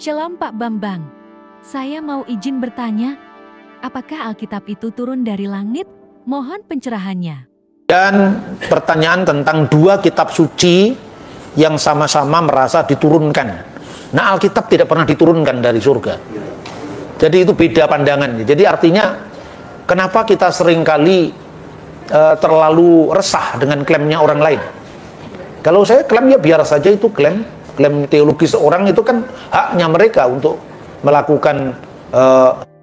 Shalom Pak Bambang, saya mau izin bertanya, apakah Alkitab itu turun dari langit? Mohon pencerahannya. Dan pertanyaan tentang dua kitab suci yang sama-sama merasa diturunkan. Nah, Alkitab tidak pernah diturunkan dari surga. Jadi itu beda pandangan. Jadi artinya kenapa kita seringkali terlalu resah dengan klaimnya orang lain. Kalau saya klaim ya biar saja, itu klaim teologis orang, itu kan haknya mereka untuk melakukan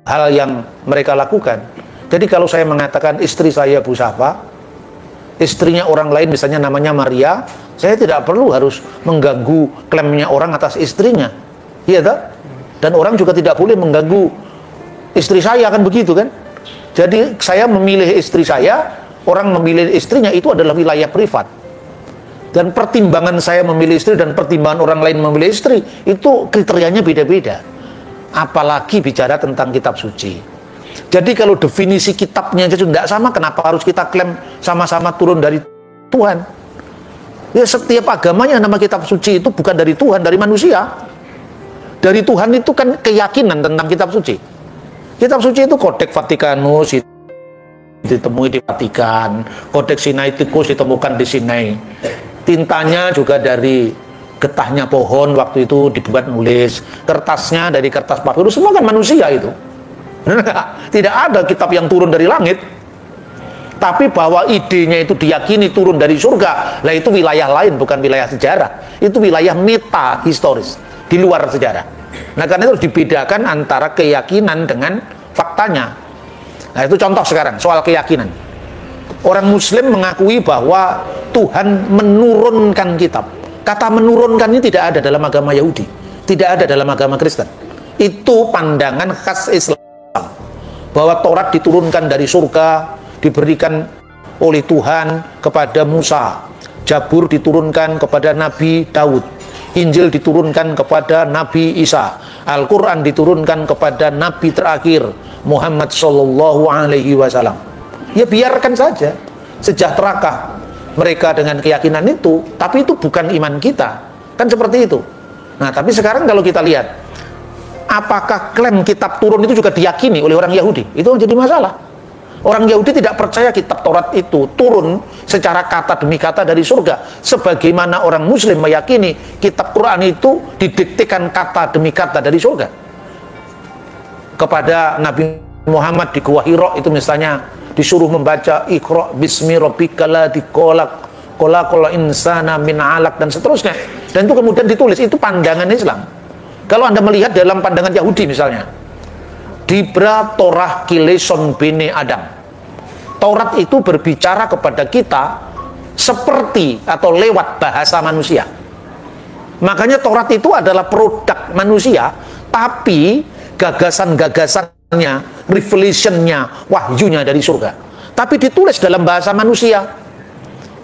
hal yang mereka lakukan. Jadi kalau saya mengatakan istri saya Bu Safa, istrinya orang lain misalnya namanya Maria, saya tidak perlu harus mengganggu klaimnya orang atas istrinya, iya tak? Dan orang juga tidak boleh mengganggu istri saya, kan begitu kan? Jadi saya memilih istri saya, orang memilih istrinya, itu adalah wilayah privat. Dan pertimbangan saya memilih istri dan pertimbangan orang lain memilih istri, itu kriterianya beda-beda. Apalagi bicara tentang kitab suci. Jadi kalau definisi kitabnya saja tidak sama, kenapa harus kita klaim sama-sama turun dari Tuhan? Ya, setiap agamanya nama kitab suci itu bukan dari Tuhan, dari manusia. Dari Tuhan itu kan keyakinan tentang kitab suci. Kitab suci itu Kodeks Vatikanus ditemui di Vatikan, Kodeks Sinaiticus ditemukan di Sinai. Tintanya juga dari getahnya pohon waktu itu dibuat nulis, kertasnya dari kertas papirus, semua kan manusia itu. Tidak ada kitab yang turun dari langit. Tapi bahwa idenya itu diyakini turun dari surga, lah itu wilayah lain, bukan wilayah sejarah. Itu wilayah meta historis, di luar sejarah. Nah, karena itu dibedakan antara keyakinan dengan faktanya. Nah, itu contoh sekarang soal keyakinan. Orang Muslim mengakui bahwa Tuhan menurunkan kitab. Kata menurunkan ini tidak ada dalam agama Yahudi, tidak ada dalam agama Kristen. Itu pandangan khas Islam, bahwa Taurat diturunkan dari surga, diberikan oleh Tuhan kepada Musa, Zabur diturunkan kepada Nabi Daud, Injil diturunkan kepada Nabi Isa, Al-Quran diturunkan kepada Nabi terakhir Muhammad Sallallahu Alaihi Wasallam. Ya biarkan saja, sejahterakah mereka dengan keyakinan itu, tapi itu bukan iman kita, kan seperti itu. Nah, tapi sekarang kalau kita lihat, apakah klaim kitab turun itu juga diyakini oleh orang Yahudi? Itu jadi masalah. Orang Yahudi tidak percaya kitab Taurat itu turun secara kata demi kata dari surga, sebagaimana orang Muslim meyakini kitab Quran itu didiktekan kata demi kata dari surga. Kepada Nabi Muhammad di Gua Hira itu misalnya disuruh membaca Iqra bismi rabbikal ladzi khalaqal insana min 'alaq dan seterusnya, dan itu kemudian ditulis. Itu pandangan Islam. Kalau Anda melihat dalam pandangan Yahudi misalnya, Dibra Torah Kileson Bene Adam, Taurat itu berbicara kepada kita seperti atau lewat bahasa manusia. Makanya Taurat itu adalah produk manusia, tapi gagasan-gagasannya, revelationnya, wahyunya dari surga, tapi ditulis dalam bahasa manusia.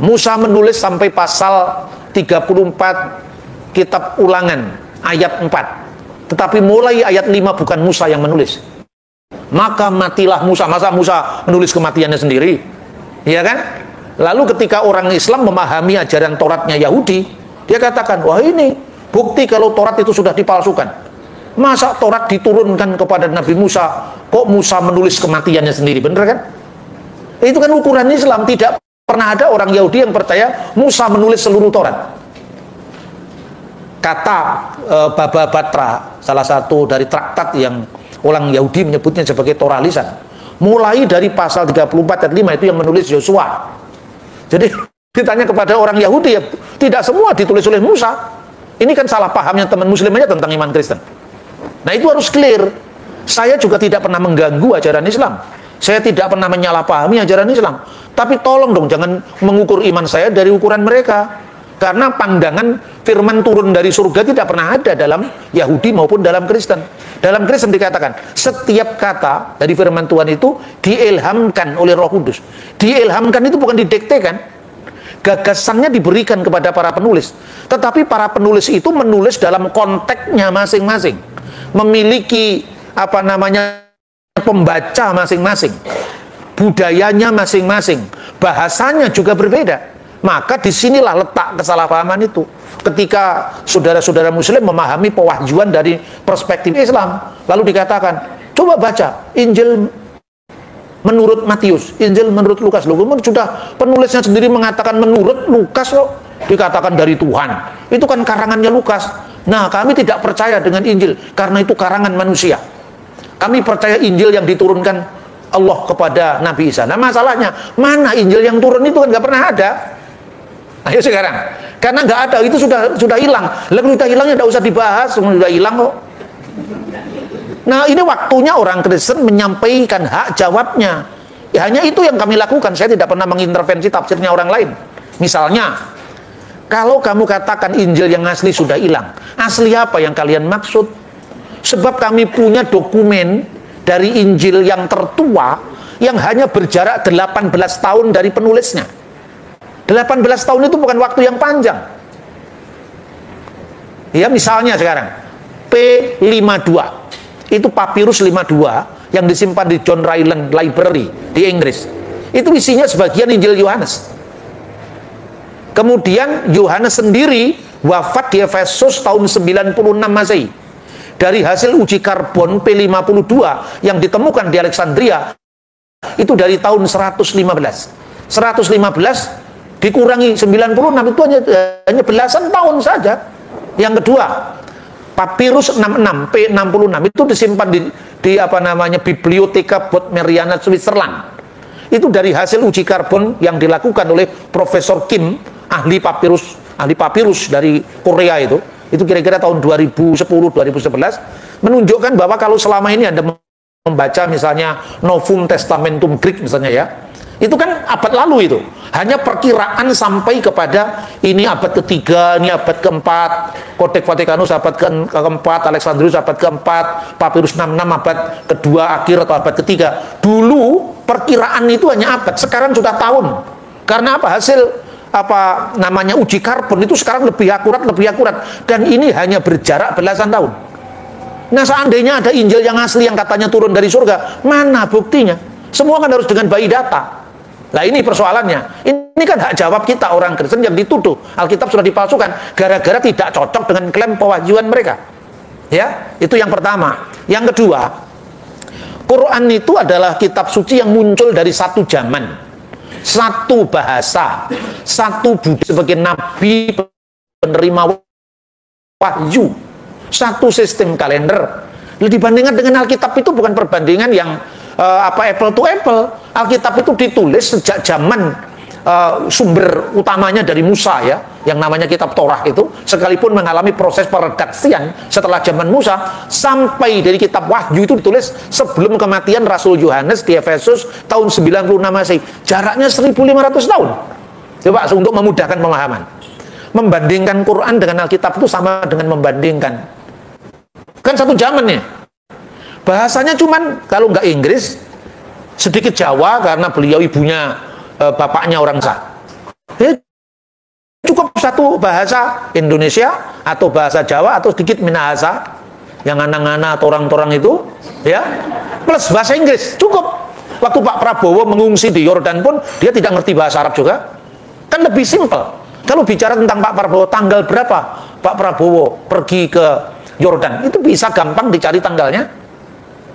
Musa menulis sampai pasal 34 kitab Ulangan ayat 4, tetapi mulai ayat 5 bukan Musa yang menulis. Maka matilah Musa. Masa Musa menulis kematiannya sendiri? Ya kan? Lalu ketika orang Islam memahami ajaran Tauratnya Yahudi, dia katakan, wah ini bukti kalau Taurat itu sudah dipalsukan. Masa Taurat diturunkan kepada Nabi Musa, kok Musa menulis kematiannya sendiri? Bener kan? Itu kan ukuran Islam. Tidak pernah ada orang Yahudi yang percaya Musa menulis seluruh Taurat. Kata Baba Batra, salah satu dari traktat yang orang Yahudi menyebutnya sebagai Torah lisan, mulai dari pasal 34 ayat 5 itu yang menulis Yosua. Jadi ditanya kepada orang Yahudi, ya tidak semua ditulis oleh Musa. Ini kan salah pahamnya teman Muslim aja tentang iman Kristen. Nah, itu harus clear. Saya juga tidak pernah mengganggu ajaran Islam, saya tidak pernah menyalahpahami ajaran Islam, tapi tolong dong jangan mengukur iman saya dari ukuran mereka. Karena pandangan firman turun dari surga tidak pernah ada dalam Yahudi maupun dalam Kristen. Dalam Kristen dikatakan setiap kata dari firman Tuhan itu diilhamkan oleh Roh Kudus. Diilhamkan itu bukan didiktekan. Gagasannya diberikan kepada para penulis, tetapi para penulis itu menulis dalam konteksnya masing-masing, memiliki pembaca masing-masing, budayanya masing-masing, bahasanya juga berbeda. Maka disinilah letak kesalahpahaman itu. ketika saudara-saudara muslim memahami pewahyuan dari perspektif Islam, lalu dikatakan, coba baca Injil menurut Matius, Injil menurut Lukas. Loh, sudah penulisnya sendiri mengatakan menurut Lukas kok dikatakan dari Tuhan. Itu kan karangannya Lukas. Nah, kami tidak percaya dengan Injil karena itu karangan manusia. Kami percaya Injil yang diturunkan Allah kepada Nabi Isa. Nah, masalahnya mana Injil yang turun itu kan nggak pernah ada. Ayo sekarang, karena nggak ada, itu sudah hilang. Lalu sudah hilangnya nggak usah dibahas, sudah hilang kok. Nah, ini waktunya orang Kristen menyampaikan hak jawabnya. Ya, hanya itu yang kami lakukan. Saya tidak pernah mengintervensi tafsirnya orang lain. Misalnya, kalau kamu katakan Injil yang asli sudah hilang, asli apa yang kalian maksud? Sebab kami punya dokumen dari Injil yang tertua yang hanya berjarak 18 tahun dari penulisnya. 18 tahun itu bukan waktu yang panjang. Ya, misalnya sekarang P52 itu papirus 52 yang disimpan di John Ryland Library di Inggris. Itu isinya sebagian Injil Yohanes. Kemudian Yohanes sendiri wafat di Efesus tahun 96 Masehi. Dari hasil uji karbon P52 yang ditemukan di Alexandria itu dari tahun 115 dikurangi 96 itu hanya belasan tahun saja. Yang kedua, papirus 66 P66 itu disimpan di apa namanya Bibliotheca Bodmeriana Switzerland. Itu dari hasil uji karbon yang dilakukan oleh Profesor Kim, ahli papirus dari Korea itu kira-kira tahun 2010-2011, menunjukkan bahwa kalau selama ini Anda membaca misalnya Novum Testamentum Greek misalnya ya, itu kan abad lalu itu. Hanya perkiraan sampai kepada ini abad ketiga, ini abad keempat, Codex Vaticanus abad keempat, Alexandrius abad keempat, Papyrus 66 abad kedua akhir atau abad ketiga. Dulu perkiraan itu hanya abad, sekarang sudah tahun. Karena apa? Hasil apa namanya uji karbon itu sekarang lebih akurat. Dan ini hanya berjarak belasan tahun. Nah, seandainya ada Injil yang asli yang katanya turun dari surga, mana buktinya? Semua kan harus dengan by data. Nah, ini persoalannya. Ini kan hak jawab kita orang Kristen yang dituduh Alkitab sudah dipalsukan gara-gara tidak cocok dengan klaim pewahyuan mereka. Ya, itu yang pertama. Yang kedua, Quran itu adalah kitab suci yang muncul dari satu zaman, satu bahasa, satu budi sebagai nabi penerima wahyu, satu sistem kalender. Dibandingkan dengan Alkitab itu bukan perbandingan yang apple to apple. Alkitab itu ditulis sejak zaman sumber utamanya dari Musa ya, yang namanya kitab Torah itu, sekalipun mengalami proses peredaksian setelah zaman Musa, sampai dari kitab Wahyu itu ditulis sebelum kematian Rasul Yohanes di Efesus tahun 96 Masehi. Jaraknya 1500 tahun. Coba untuk memudahkan pemahaman. Membandingkan Quran dengan Alkitab itu sama dengan membandingkan, kan satu zamannya. Bahasanya cuman kalau nggak Inggris, sedikit Jawa karena beliau ibunya bapaknya orang sah. Cukup satu bahasa Indonesia atau bahasa Jawa atau sedikit Minahasa yang anak-anak atau orang-orang itu ya, plus bahasa Inggris cukup. Waktu Pak Prabowo mengungsi di Yordan pun dia tidak ngerti bahasa Arab juga. Kan lebih simpel. Kalau bicara tentang Pak Prabowo, tanggal berapa Pak Prabowo pergi ke Yordan, itu bisa gampang dicari tanggalnya.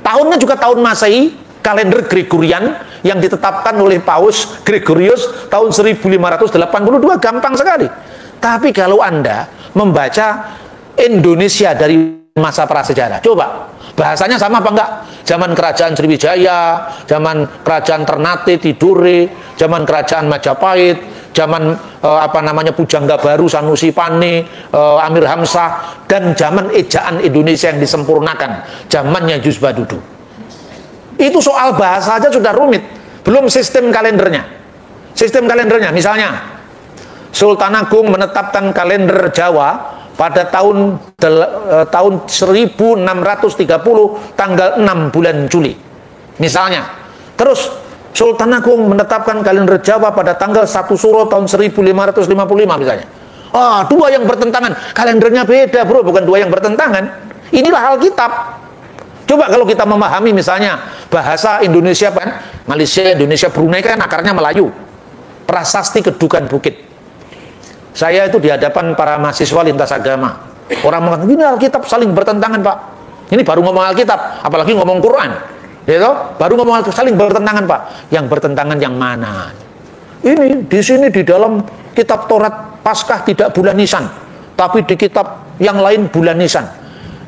Tahunnya juga tahun Masehi, kalender Gregorian yang ditetapkan oleh Paus Gregorius tahun 1582, gampang sekali. Tapi kalau Anda membaca Indonesia dari masa prasejarah, coba bahasanya sama apa enggak? Zaman kerajaan Sriwijaya, zaman kerajaan Ternate Tidore, zaman kerajaan Majapahit, zaman apa namanya Pujangga Baru Sanusi Pane, Amir Hamzah, dan zaman ejaan Indonesia yang disempurnakan, zamannya Jus Badudu. Itu soal bahasa aja sudah rumit, belum sistem kalendernya. Sistem kalendernya misalnya Sultan Agung menetapkan kalender Jawa pada tahun 1630 tanggal 6 bulan Juli misalnya. Terus Sultan Agung menetapkan kalender Jawa pada tanggal 1 Suro tahun 1555 misalnya. Dua yang bertentangan, kalendernya beda bro, bukan dua yang bertentangan. Inilah Alkitab. Coba kalau kita memahami misalnya bahasa Indonesia kan, Malaysia, Indonesia, Brunei kan akarnya Melayu. Prasasti Kedukan Bukit. Saya itu di hadapan para mahasiswa lintas agama. Orang mengatakan, ini Alkitab saling bertentangan, Pak. Ini baru ngomong Alkitab, apalagi ngomong Quran. Gitu? Baru ngomong Alkitab saling bertentangan, Pak. Yang bertentangan yang mana? Ini di sini di dalam kitab Taurat Paskah tidak bulan Nisan, tapi di kitab yang lain bulan Nisan.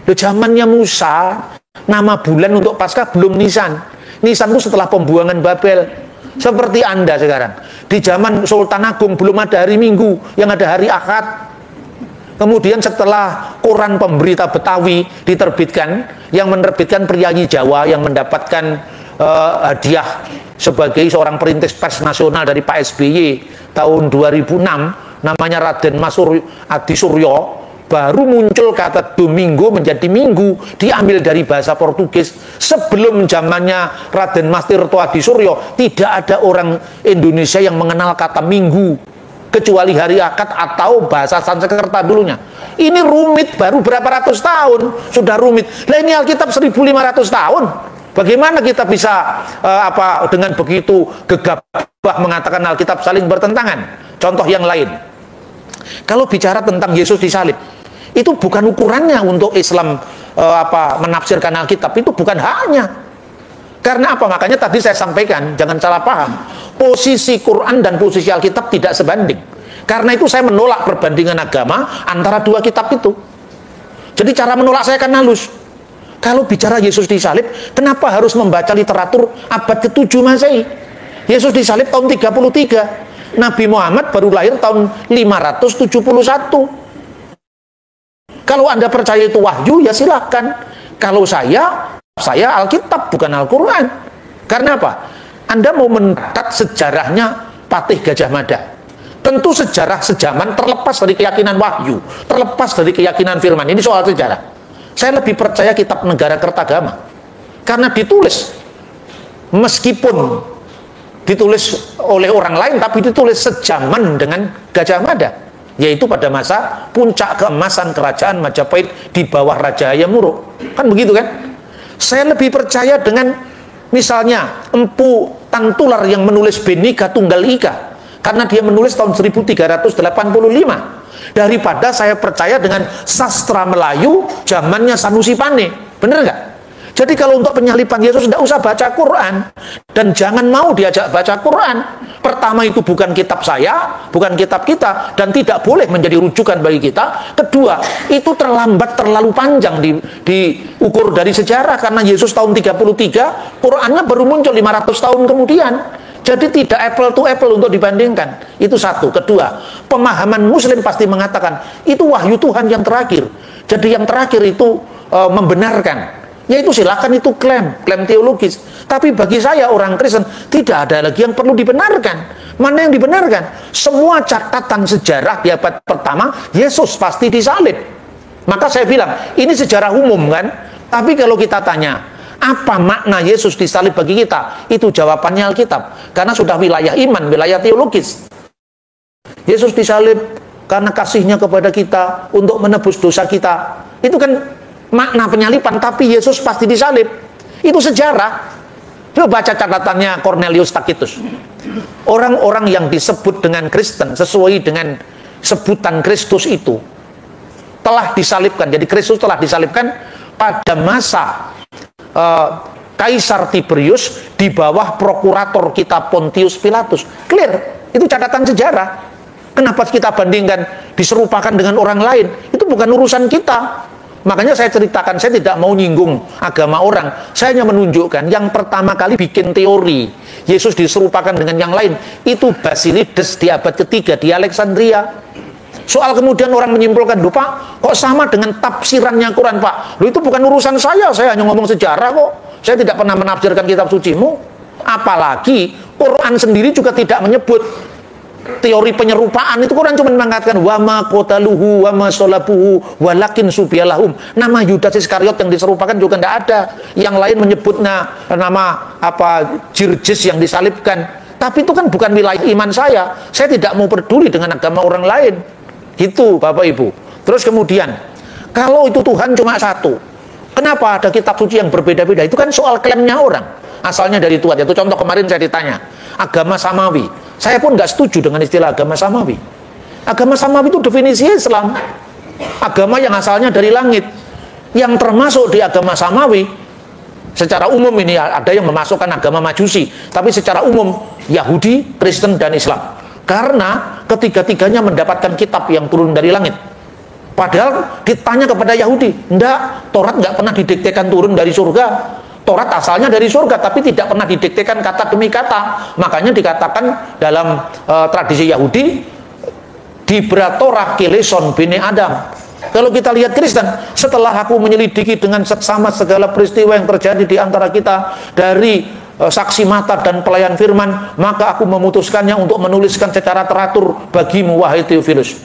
Di zamannya Musa, nama bulan untuk Paskah belum Nisan. Nisan itu setelah pembuangan Babel. Seperti Anda sekarang. Di zaman Sultan Agung belum ada hari Minggu, yang ada hari Ahad. Kemudian setelah koran Pemberita Betawi diterbitkan, yang menerbitkan penyanyi Jawa yang mendapatkan hadiah sebagai seorang perintis pers nasional dari Pak SBY tahun 2006, namanya Raden Mas Adi Suryo, baru muncul kata Domingo menjadi Minggu, diambil dari bahasa Portugis. Sebelum zamannya Raden Mas Tirto Adi Suryo, tidak ada orang Indonesia yang mengenal kata Minggu, kecuali hari Akad atau bahasa Sanskerta dulunya. Ini rumit, baru berapa ratus tahun sudah rumit. Lah ini Alkitab 1500 tahun. Bagaimana kita bisa dengan begitu gegabah mengatakan Alkitab saling bertentangan? Contoh yang lain. Kalau bicara tentang Yesus disalib, itu bukan ukurannya untuk Islam menafsirkan Alkitab, itu bukan haknya. Karena apa? Makanya tadi saya sampaikan, jangan salah paham. Posisi Quran dan posisi Alkitab tidak sebanding. Karena itu saya menolak perbandingan agama antara dua kitab itu. Jadi cara menolak saya kan halus. Kalau bicara Yesus disalib, kenapa harus membaca literatur abad ke-7 Masehi? Yesus disalib tahun 33. Nabi Muhammad baru lahir tahun 571. Kalau Anda percaya itu wahyu, ya silakan. Kalau saya Alkitab bukan Al-Quran. Karena apa? Anda mau mencatat sejarahnya Patih Gajah Mada. Tentu sejarah sejaman terlepas dari keyakinan wahyu, terlepas dari keyakinan firman. Ini soal sejarah. Saya lebih percaya kitab Negara Kertagama. Karena ditulis, meskipun ditulis oleh orang lain, tapi ditulis sejaman dengan Gajah Mada. Yaitu pada masa puncak keemasan kerajaan Majapahit di bawah Raja Hayam-Wuruk. Kan begitu kan? Saya lebih percaya dengan misalnya Empu Tantular yang menulis Bhinneka Tunggal Ika, karena dia menulis tahun 1385, daripada saya percaya dengan sastra Melayu zamannya Sanusi Pane. Bener nggak? Jadi kalau untuk penyaliban Yesus tidak usah baca Quran, dan jangan mau diajak baca Quran. Pertama, itu bukan kitab saya, bukan kitab kita, dan tidak boleh menjadi rujukan bagi kita. Kedua, itu terlambat, terlalu panjang diukur dari sejarah, karena Yesus tahun 33, Qurannya baru muncul 500 tahun kemudian. Jadi tidak apple to apple untuk dibandingkan. Itu satu. Kedua, pemahaman Muslim pasti mengatakan itu wahyu Tuhan yang terakhir. Jadi yang terakhir itu membenarkan. Yaitu silakan, itu klaim teologis. Tapi bagi saya orang Kristen tidak ada lagi yang perlu dibenarkan. Mana yang dibenarkan? Semua catatan sejarah di abad pertama Yesus pasti disalib. Maka saya bilang ini sejarah umum kan. Tapi kalau kita tanya apa makna Yesus disalib bagi kita, itu jawabannya Alkitab. Karena sudah wilayah iman, wilayah teologis. Yesus disalib karena kasihnya kepada kita untuk menebus dosa kita. Itu kan makna penyaliban, tapi Yesus pasti disalib. Itu sejarah. Coba baca catatannya Cornelius Tacitus. Orang-orang yang disebut dengan Kristen sesuai dengan sebutan Kristus itu telah disalibkan. Jadi Kristus telah disalibkan pada masa Kaisar Tiberius di bawah prokurator kita Pontius Pilatus. Clear. Itu catatan sejarah. Kenapa kita bandingkan, diserupakan dengan orang lain? Itu bukan urusan kita. Makanya saya ceritakan, saya tidak mau nyinggung agama orang. Saya hanya menunjukkan yang pertama kali bikin teori Yesus diserupakan dengan yang lain itu Basilides di abad ketiga di Alexandria. Soal kemudian orang menyimpulkan, loh Pak, kok sama dengan tafsirannya Quran Pak? Loh itu bukan urusan saya hanya ngomong sejarah kok. Saya tidak pernah menafsirkan kitab sucimu. Apalagi Quran sendiri juga tidak menyebut teori penyerupaan. Itu Quran cuma mengatakan wama qataluhu wama salabuhu walakin subiyalahum. Nama Yudas Iskariot yang diserupakan juga tidak ada. Yang lain menyebutnya nama Jirjis yang disalibkan. Tapi itu kan bukan wilayah iman saya. Saya tidak mau peduli dengan agama orang lain. Gitu Bapak Ibu. Terus kemudian, kalau itu Tuhan cuma satu, kenapa ada kitab suci yang berbeda-beda? Itu kan soal klaimnya orang. Asalnya dari Tuhan. Itu contoh kemarin saya ditanya, agama samawi. Saya pun nggak setuju dengan istilah agama samawi. Agama samawi itu definisi Islam. Agama yang asalnya dari langit. Yang termasuk di agama samawi, secara umum ini ada yang memasukkan agama Majusi, tapi secara umum Yahudi, Kristen, dan Islam. Karena ketiga-tiganya mendapatkan kitab yang turun dari langit. Padahal ditanya kepada Yahudi, enggak, Taurat enggak pernah didiktekan turun dari surga. Taurat asalnya dari surga, tapi tidak pernah didiktekan kata demi kata. Makanya dikatakan dalam tradisi Yahudi, Dibra Torah Kileson Bini Adam. Kalau kita lihat Kristen, setelah aku menyelidiki dengan seksama segala peristiwa yang terjadi di antara kita, dari saksi mata dan pelayan firman, maka aku memutuskannya untuk menuliskan secara teratur bagimu, wahai Theophilus.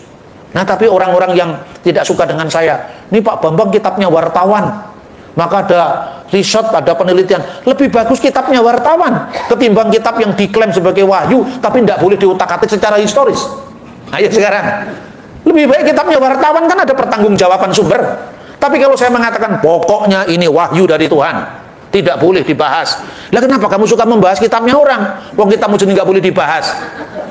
Nah, tapi orang-orang yang tidak suka dengan saya, ini Pak Bambang kitabnya wartawan, maka ada riset, ada penelitian, lebih bagus kitabnya wartawan ketimbang kitab yang diklaim sebagai wahyu tapi tidak boleh diutak-atik secara historis. Ayo sekarang, lebih baik kitabnya wartawan, kan ada pertanggungjawaban sumber. Tapi kalau saya mengatakan pokoknya ini wahyu dari Tuhan, tidak boleh dibahas. Lah kenapa kamu suka membahas kitabnya orang? Wong kitabmu sendiri nggak boleh dibahas.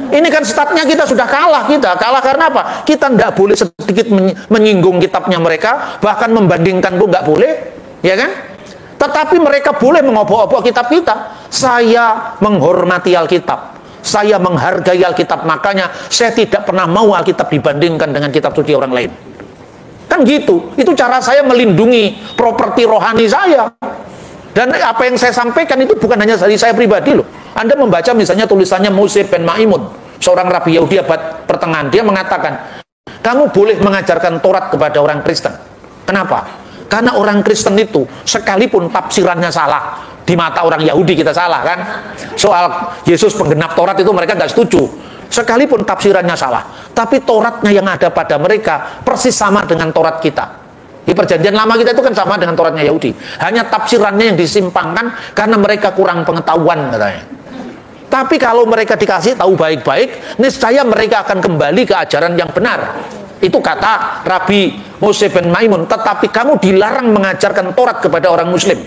Ini kan statnya kita sudah kalah. Kita kalah karena apa? Kita tidak boleh sedikit menyinggung kitabnya mereka, bahkan membandingkan pun nggak boleh, ya kan? Tetapi mereka boleh mengobok-obok kitab kita. Saya menghormati Alkitab, saya menghargai Alkitab, makanya saya tidak pernah mau Alkitab dibandingkan dengan kitab suci orang lain. Kan gitu. Itu cara saya melindungi properti rohani saya. Dan apa yang saya sampaikan itu bukan hanya dari saya pribadi loh. Anda membaca misalnya tulisannya Moshe ben Maimun, seorang rabi Yahudi abad pertengahan. Dia mengatakan, kamu boleh mengajarkan Taurat kepada orang Kristen. Kenapa? Karena orang Kristen itu sekalipun tafsirannya salah, di mata orang Yahudi kita salah kan, soal Yesus penggenap Taurat itu mereka nggak setuju. Sekalipun tafsirannya salah, tapi Tauratnya yang ada pada mereka persis sama dengan Taurat kita. Di perjanjian lama kita itu kan sama dengan Tauratnya Yahudi, hanya tafsirannya yang disimpangkan karena mereka kurang pengetahuan katanya. Tapi kalau mereka dikasih tahu baik-baik, niscaya mereka akan kembali ke ajaran yang benar. Itu kata Rabi Moshe ben Maimun. Tetapi kamu dilarang mengajarkan Taurat kepada orang Muslim.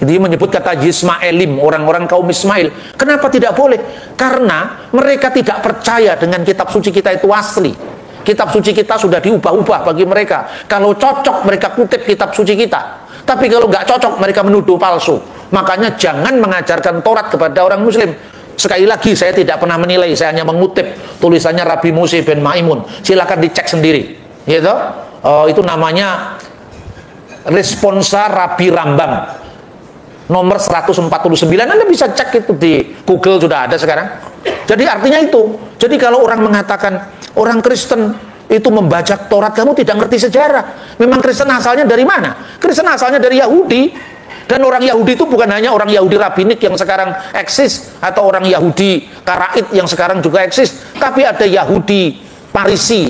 Dia menyebut kata Yismaelim, orang-orang kaum Ismail. Kenapa tidak boleh? Karena mereka tidak percaya dengan kitab suci kita itu asli. Kitab suci kita sudah diubah-ubah bagi mereka. Kalau cocok mereka kutip kitab suci kita. Tapi kalau nggak cocok mereka menuduh palsu. Makanya jangan mengajarkan Taurat kepada orang Muslim. Sekali lagi saya tidak pernah menilai, saya hanya mengutip tulisannya Rabi Moshe ben Maimun. Silakan dicek sendiri. Gitu? Itu namanya Responsa Rabi Rambam. Nomor 149, Anda bisa cek itu di Google, sudah ada sekarang. Jadi artinya itu. Jadi kalau orang mengatakan orang Kristen itu membaca Taurat, kamu tidak ngerti sejarah. Memang Kristen asalnya dari mana? Kristen asalnya dari Yahudi. Dan orang Yahudi itu bukan hanya orang Yahudi Rabinik yang sekarang eksis, atau orang Yahudi Karaid yang sekarang juga eksis. Tapi ada Yahudi Parisi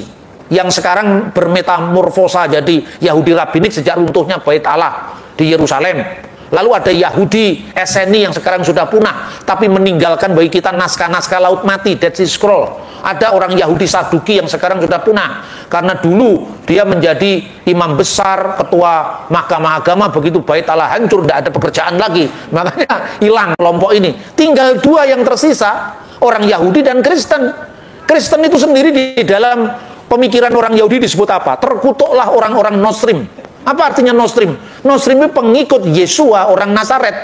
yang sekarang bermetamorfosa jadi Yahudi Rabinik sejak runtuhnya Bait Allah di Yerusalem. Lalu ada Yahudi Eseni yang sekarang sudah punah, tapi meninggalkan bagi kita naskah-naskah Laut Mati, Dead Sea Scroll. Ada orang Yahudi Saduki yang sekarang sudah punah, karena dulu dia menjadi imam besar, ketua mahkamah agama, begitu Bait Allah hancur, tidak ada pekerjaan lagi. Makanya hilang kelompok ini. Tinggal dua yang tersisa, orang Yahudi dan Kristen. Kristen itu sendiri di dalam pemikiran orang Yahudi disebut apa? Terkutuklah orang-orang Nostrim. Apa artinya Nostrim? Nostrim itu pengikut Yesua orang Nazaret.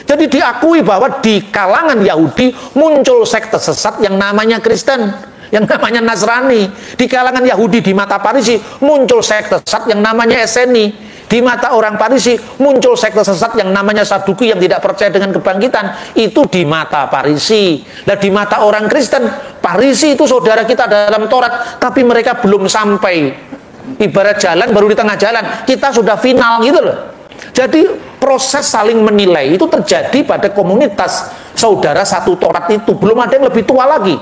Jadi diakui bahwa di kalangan Yahudi muncul sekte sesat yang namanya Kristen, yang namanya Nasrani. Di kalangan Yahudi di mata Parisi muncul sekte sesat yang namanya Eseni. Di mata orang Parisi muncul sekte sesat yang namanya Saduki yang tidak percaya dengan kebangkitan. Itu di mata Parisi. Dan di mata orang Kristen, Parisi itu saudara kita dalam Taurat, tapi mereka belum sampai. Ibarat jalan baru di tengah jalan, kita sudah final gitu loh. Jadi proses saling menilai itu terjadi pada komunitas saudara satu Taurat itu. Belum ada yang lebih tua lagi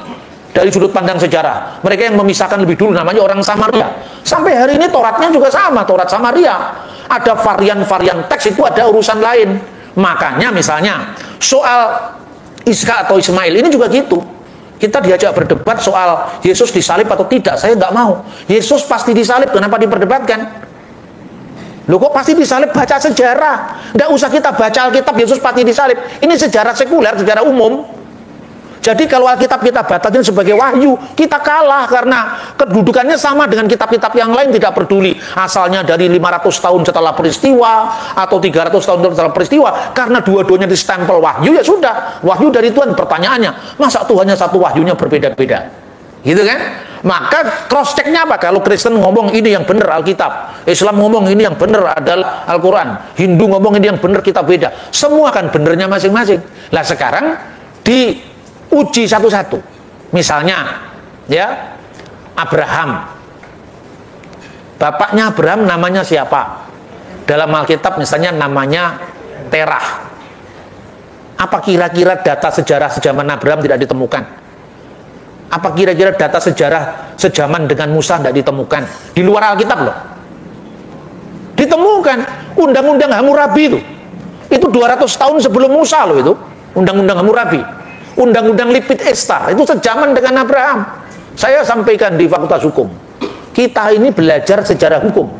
dari sudut pandang sejarah. Mereka yang memisahkan lebih dulu namanya orang Samaria. Sampai hari ini Tauratnya juga sama, Taurat Samaria. Ada varian-varian teks, itu ada urusan lain. Makanya misalnya soal Iska atau Ismail ini juga gitu. Kita diajak berdebat soal Yesus disalib atau tidak. Saya nggak mau. Yesus pasti disalib, kenapa diperdebatkan? Loh kok pasti disalib? Baca sejarah. Nggak usah kita baca Alkitab Yesus pasti disalib. Ini sejarah sekuler, sejarah umum. Jadi kalau Alkitab kita batasin sebagai wahyu, kita kalah karena kedudukannya sama dengan kitab-kitab yang lain, tidak peduli asalnya dari 500 tahun setelah peristiwa atau 300 tahun setelah peristiwa, karena dua-duanya distempel wahyu, ya sudah, wahyu dari Tuhan. Pertanyaannya, masa Tuhannya satu, wahyunya berbeda-beda? Gitu kan? Maka cross checknya apa? Kalau Kristen ngomong ini yang benar Alkitab, Islam ngomong ini yang benar adalah Al-Quran, Hindu ngomong ini yang benar, kita beda. Semua kan benernya masing-masing. Lah sekarang diuji satu-satu. Misalnya ya, Abraham, bapaknya Abraham namanya siapa? Dalam Alkitab misalnya namanya Terah. Apa kira-kira data sejarah sejaman Abraham tidak ditemukan? Apa kira-kira data sejarah sejaman dengan Musa tidak ditemukan? Di luar Alkitab loh. Ditemukan. Undang-undang Hammurabi itu 200 tahun sebelum Musa loh itu. Undang-undang Hammurabi. Undang-undang Lipit Estar itu sejaman dengan Abraham. Saya sampaikan di Fakultas Hukum. Kita ini belajar sejarah hukum.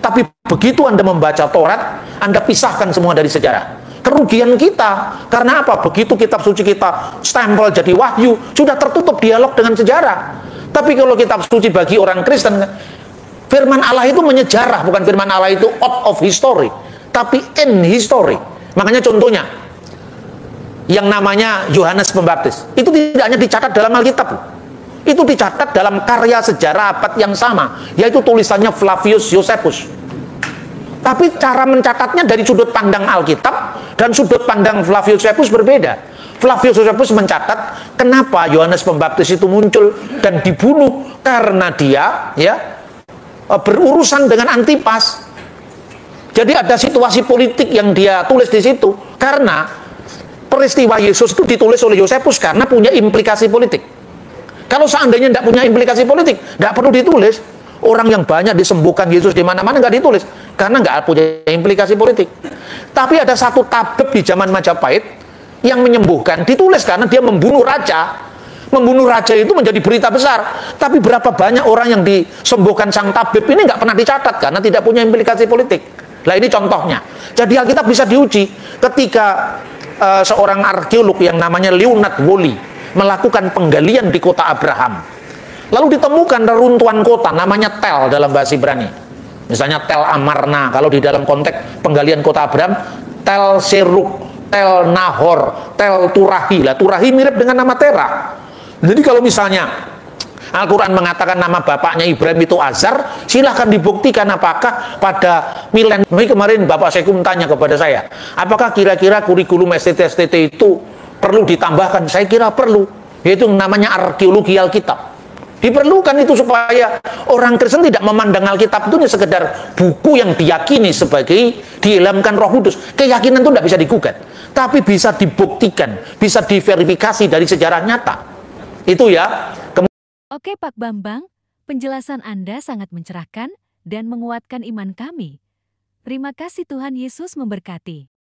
Tapi begitu Anda membaca Taurat, Anda pisahkan semua dari sejarah. Kerugian kita, karena apa? Begitu kitab suci kita stempel jadi wahyu, sudah tertutup dialog dengan sejarah. Tapi kalau kitab suci bagi orang Kristen, firman Allah itu menyejarah, bukan firman Allah itu out of history, tapi in history. Makanya contohnya, yang namanya Yohanes Pembaptis, itu tidak hanya dicatat dalam Alkitab, itu dicatat dalam karya sejarah abad yang sama, yaitu tulisannya Flavius Josephus. Tapi cara mencatatnya dari sudut pandang Alkitab dan sudut pandang Flavius Josephus berbeda. Flavius Josephus mencatat kenapa Yohanes Pembaptis itu muncul dan dibunuh karena dia berurusan dengan Antipas. Jadi ada situasi politik yang dia tulis di situ, karena peristiwa Yesus itu ditulis oleh Josephus karena punya implikasi politik. Kalau seandainya tidak punya implikasi politik, tidak perlu ditulis. Orang yang banyak disembuhkan Yesus di mana-mana nggak ditulis karena nggak punya implikasi politik. Tapi ada satu tabib di zaman Majapahit yang menyembuhkan, ditulis karena dia membunuh raja. Membunuh raja itu menjadi berita besar. Tapi berapa banyak orang yang disembuhkan sang tabib ini nggak pernah dicatat karena tidak punya implikasi politik. Nah ini contohnya. Jadi Alkitab bisa diuji ketika seorang arkeolog yang namanya Leonard Woolley melakukan penggalian di kota Abraham. Lalu ditemukan reruntuhan kota namanya Tel dalam bahasa Ibrani. Misalnya Tel Amarna, kalau di dalam konteks penggalian kota Abraham, Tel Seruk, Tel Nahor, Tel Turahi. Lah Turahi mirip dengan nama Terah. Jadi kalau misalnya Al-Quran mengatakan nama bapaknya Ibrahim itu Azar, silahkan dibuktikan apakah pada milenium. Kemarin Bapak Sekum tanya kepada saya, apakah kira-kira kurikulum STT itu perlu ditambahkan? Saya kira perlu, yaitu namanya arkeologi Alkitab. Diperlukan itu supaya orang Kristen tidak memandang Alkitab itu sekedar buku yang diyakini sebagai diilhamkan Roh Kudus. Keyakinan itu tidak bisa digugat, tapi bisa dibuktikan, bisa diverifikasi dari sejarah nyata. Itu ya. Oke Pak Bambang, penjelasan Anda sangat mencerahkan dan menguatkan iman kami. Terima kasih, Tuhan Yesus memberkati.